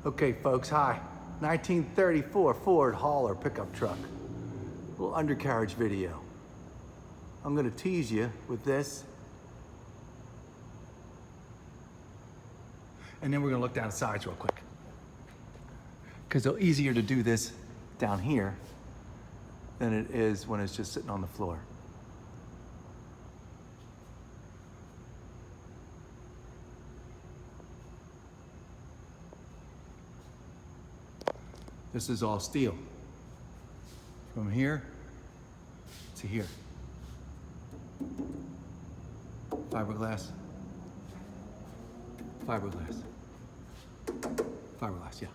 Okay, folks, hi. 1934 Ford hauler pickup truck. A little undercarriage video. I'm gonna tease you with this. And then we're gonna look down the sides real quick. Because it's easier to do this down here than it is when it's just sitting on the floor. This is all steel. From here to here. Fiberglass. Fiberglass. Fiberglass, yeah.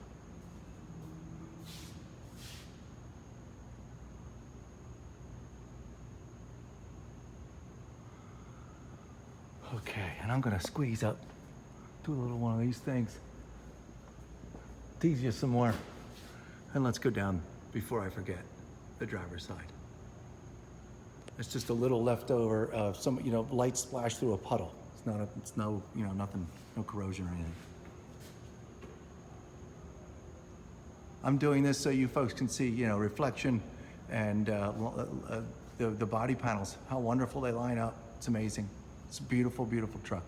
Okay, and I'm gonna squeeze up, do a little one of these things, tease you some more, and let's go down before I forget the driver's side. It's just a little leftover of some, light splash through a puddle. It's no, nothing, no corrosion or anything. I'm doing this so you folks can see, reflection and the body panels, how wonderful they line up. It's amazing. It's a beautiful, beautiful truck.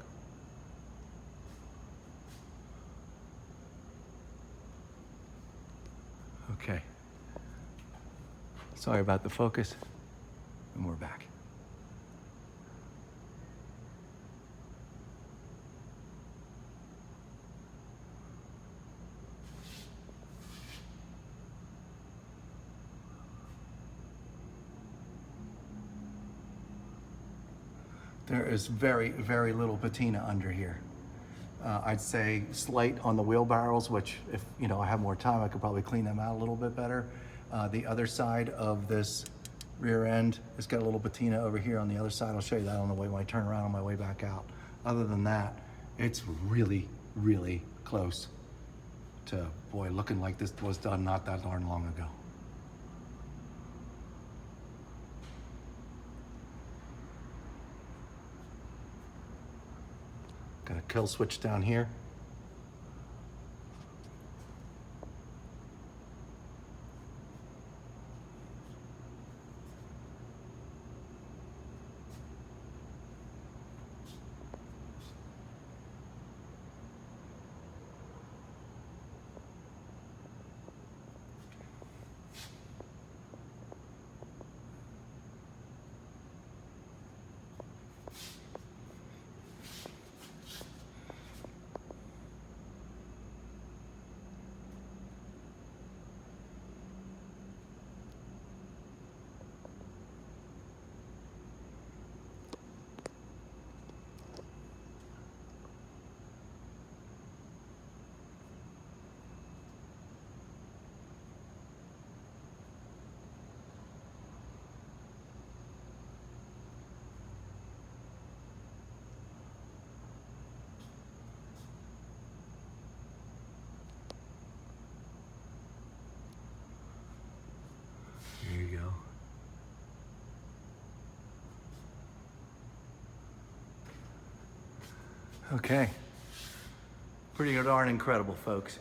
Okay. Sorry about the focus, and we're back. There is very, very little patina under here. I'd say slight on the wheelbarrows, which if I have more time, I could probably clean them out a little bit better. The other side of this rear end, it's got a little patina over here on the other side. I'll show you that on the way when I turn around on my way back out. Other than that, it's really, really close to, boy, looking like this was done not that darn long ago. Got a kill switch down here. There you go. Okay. Pretty darn incredible, folks.